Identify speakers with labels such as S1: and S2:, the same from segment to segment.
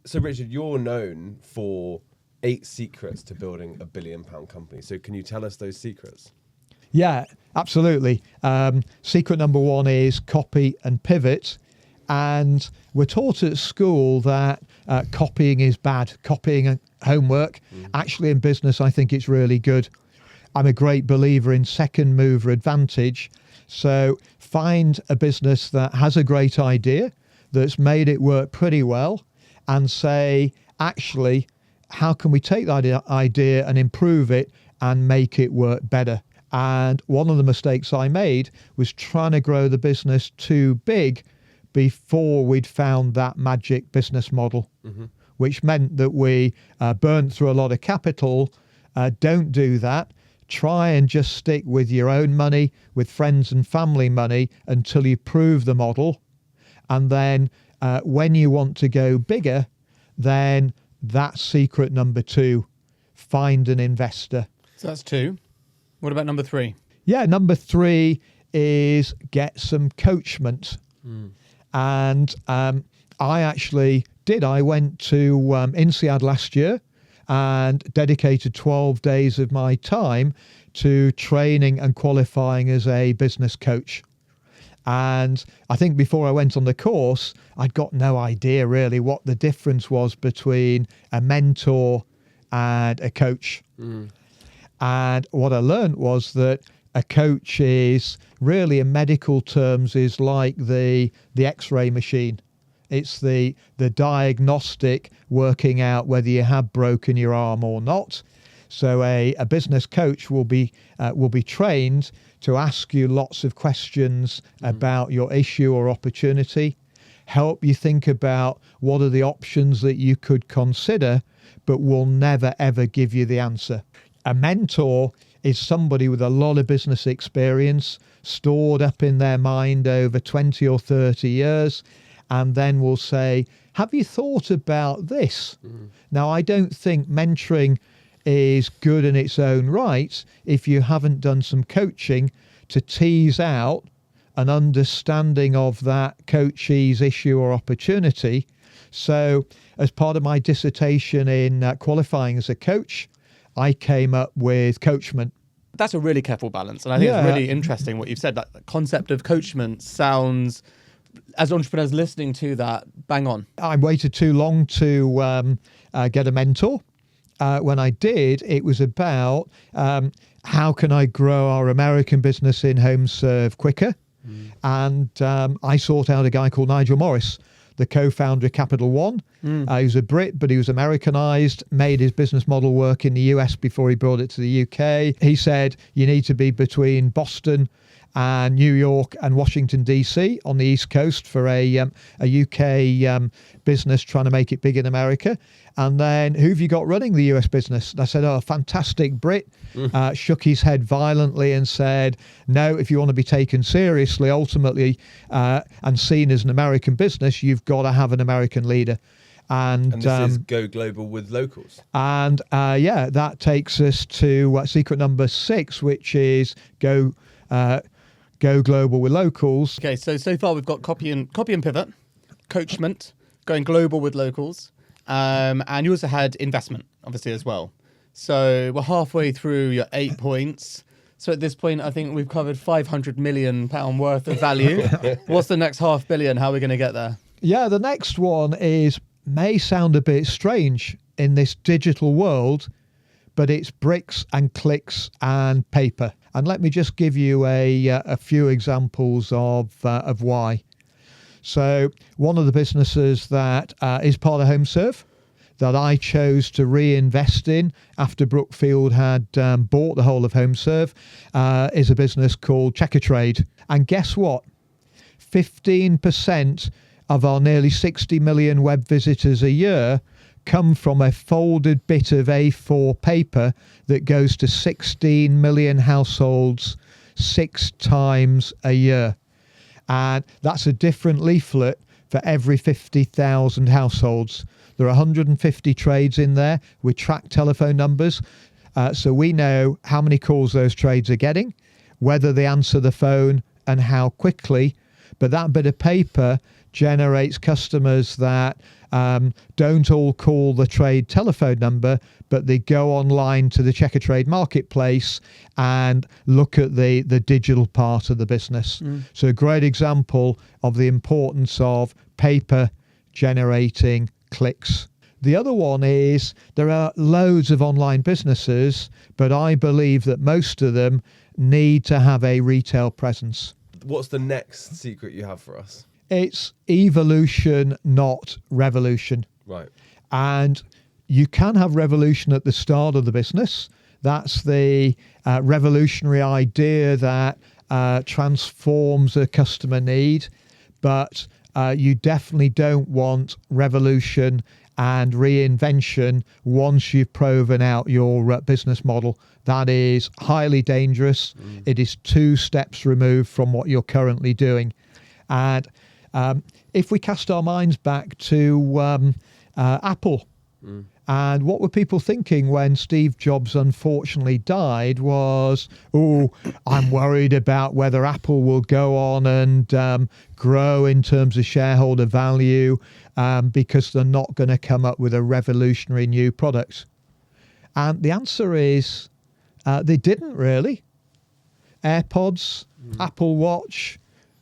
S1: So Richard, you're known for 8 secrets to building a £1 billion company. So can you tell us those secrets?
S2: Yeah, absolutely. Secret number 1 is copy and pivot. And we're taught at school that copying is bad, copying homework. Actually, in business, I think it's really good. I'm a great believer in second mover advantage. So find a business that has a great idea, that's made it work pretty well, and say, actually, how can we take that idea and improve it and make it work better? And one of the mistakes I made was trying to grow the business too big before we'd found that magic business model, which meant that we burnt through a lot of capital. Don't do that. Try and just stick with your own money, with friends and family money, until you prove the model. And then when you want to go bigger, then that's secret number 2, find an investor.
S3: So that's 2. What about number 3?
S2: Yeah, number 3 is get some coachment. And I actually did. I went to INSEAD last year and dedicated 12 days of my time to training and qualifying as a business coach. And I think before I went on the course, I'd got no idea really what the difference was between a mentor and a coach. And what I learned was that a coach is really, in medical terms, is like the X-ray machine. It's the diagnostic working out whether you have broken your arm or not. So a business coach will be trained to ask you lots of questions about your issue or opportunity, help you think about what are the options that you could consider, but will never, ever give you the answer. A mentor is somebody with a lot of business experience stored up in their mind over 20 or 30 years, and then will say, have you thought about this? Now, I don't think mentoring is good in its own right if you haven't done some coaching to tease out an understanding of that coachee's issue or opportunity. So as part of my dissertation in qualifying as a coach, I came up with Coachman.
S3: That's a really careful balance. And I think it's really interesting what you've said. That concept of coachman sounds, as entrepreneurs listening to that, bang on.
S2: I waited too long to get a mentor. When I did, it was about how can I grow our American business in home serve quicker? And I sought out a guy called Nigel Morris, the co-founder of Capital One. He was a Brit, but he was Americanized, made his business model work in the US before he brought it to the UK. He said, you need to be between Boston and New York and Washington, D.C. on the East Coast for a UK business trying to make it big in America. And then, who have you got running the US business? And I said, oh, a fantastic Brit. Shook his head violently and said, no, if you want to be taken seriously, ultimately, and seen as an American business, you've got to have an American leader. And
S1: this is go global with locals.
S2: And that takes us to secret number 6, which is go global with locals.
S3: Okay, so far we've got copy and pivot, coachment, going global with locals, and you also had investment, obviously, as well. So we're halfway through your 8 points. So at this point, I think we've covered £500 million worth of value. What's the next $500 million? How are we going to get there?
S2: Yeah, the next one may sound a bit strange in this digital world, but it's bricks and clicks and paper. And let me just give you a few examples of why. So one of the businesses that is part of HomeServe that I chose to reinvest in after Brookfield had bought the whole of HomeServe is a business called Checkatrade. And guess what? 15% of our nearly 60 million web visitors a year come from a folded bit of A4 paper that goes to 16 million households 6 times a year. And that's a different leaflet for every 50,000 households. There are 150 trades in there with tracked telephone numbers. So we know how many calls those trades are getting, whether they answer the phone and how quickly. But that bit of paper generates customers that don't all call the trade telephone number, but they go online to the Checkatrade marketplace and look at the digital part of the business. So a great example of the importance of paper generating clicks. The other one is there are loads of online businesses, but I believe that most of them need to have a retail presence.
S1: What's the next secret you have for us?
S2: It's evolution, not revolution.
S1: Right.
S2: And you can have revolution at the start of the business. That's the revolutionary idea that transforms a customer need. But you definitely don't want revolution and reinvention once you've proven out your business model. That is highly dangerous. It is 2 steps removed from what you're currently doing. And if we cast our minds back to Apple, and what were people thinking when Steve Jobs unfortunately died was, I'm worried about whether Apple will go on and grow in terms of shareholder value because they're not going to come up with a revolutionary new product. And the answer is they didn't really. AirPods, Apple Watch,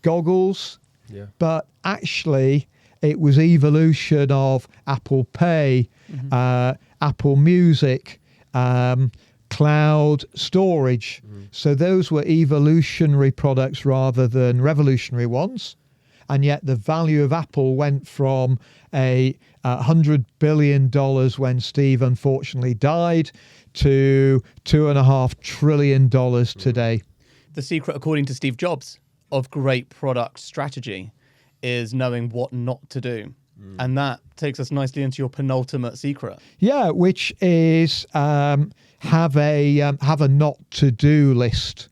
S2: goggles, but actually it was evolution of Apple Pay, Apple Music, cloud storage. So those were evolutionary products rather than revolutionary ones. And yet the value of Apple went from $100 billion when Steve unfortunately died to $2.5 trillion today.
S3: The secret, according to Steve Jobs, of great product strategy is knowing what not to do. And that takes us nicely into your penultimate secret.
S2: Yeah, which is have a not to do list.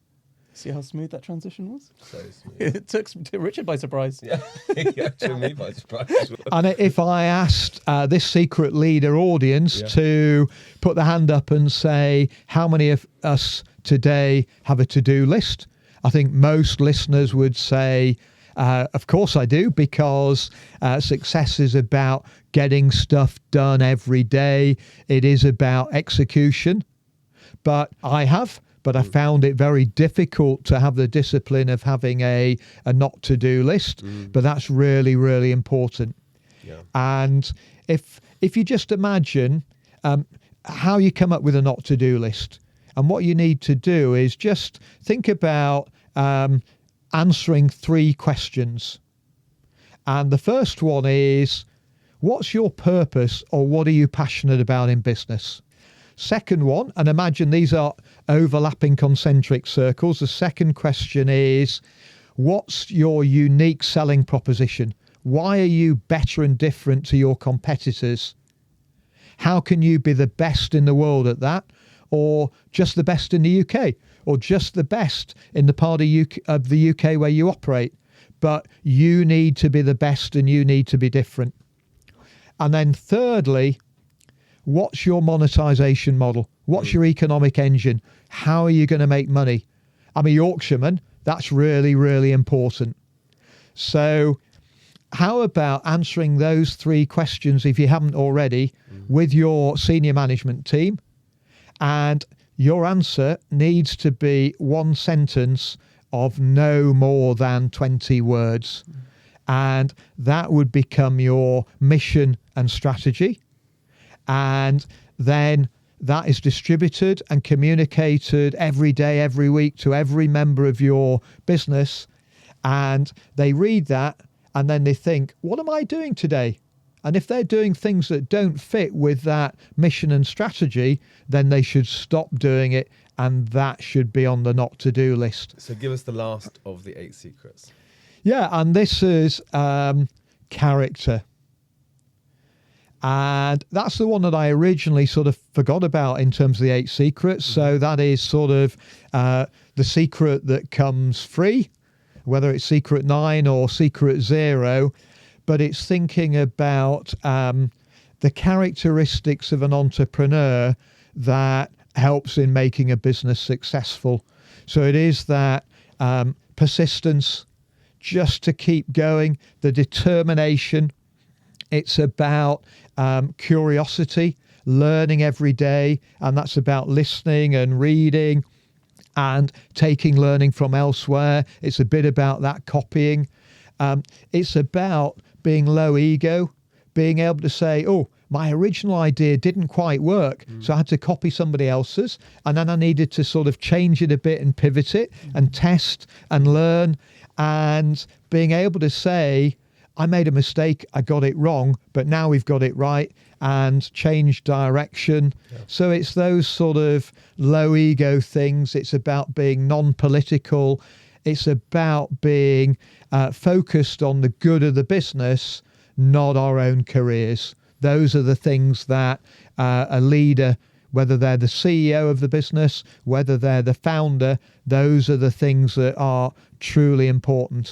S3: See how smooth that transition was?
S1: So smooth.
S3: It took Richard by surprise.
S1: Yeah, yeah, took me by surprise.
S2: And if I asked this secret leader audience to put the hand up and say, how many of us today have a to-do list? I think most listeners would say, of course I do, because success is about getting stuff done every day. It is about execution. But I found it very difficult to have the discipline of having a not to do list. But that's really, really important.
S1: Yeah.
S2: And if you just imagine how you come up with a not to do list, and what you need to do is just think about answering 3 questions. And the first one is, what's your purpose, or what are you passionate about in business? Second one, and imagine these are overlapping concentric circles. The second question is, what's your unique selling proposition? Why are you better and different to your competitors? How can you be the best in the world at that? Or just the best in the UK? Or just the best in the part of the UK where you operate? But you need to be the best and you need to be different. And then thirdly, what's your monetization model? What's your economic engine? How are you going to make money? I'm a Yorkshireman. That's really, really important. So how about answering those 3 questions, if you haven't already, with your senior management team? And your answer needs to be 1 sentence of no more than 20 words. And that would become your mission and strategy. And then that is distributed and communicated every day, every week to every member of your business. And they read that and then they think, what am I doing today? And if they're doing things that don't fit with that mission and strategy, then they should stop doing it. And that should be on the not to do list.
S1: So give us the last of the 8 secrets.
S2: Yeah, and this is character. And that's the one that I originally sort of forgot about in terms of the 8 secrets. So that is sort of the secret that comes free, whether it's secret 9 or secret 0. But it's thinking about the characteristics of an entrepreneur that helps in making a business successful. So it is that persistence, just to keep going, the determination. It's about curiosity, learning every day, and that's about listening and reading and taking learning from elsewhere. It's a bit about that copying. It's about being low ego, being able to say, oh, my original idea didn't quite work, so I had to copy somebody else's, and then I needed to sort of change it a bit and pivot it and test and learn, and being able to say, I made a mistake, I got it wrong, but now we've got it right, and change direction. Yeah. So it's those sort of low ego things. It's about being non-political. It's about being focused on the good of the business, not our own careers. Those are the things that a leader, whether they're the CEO of the business, whether they're the founder, those are the things that are truly important.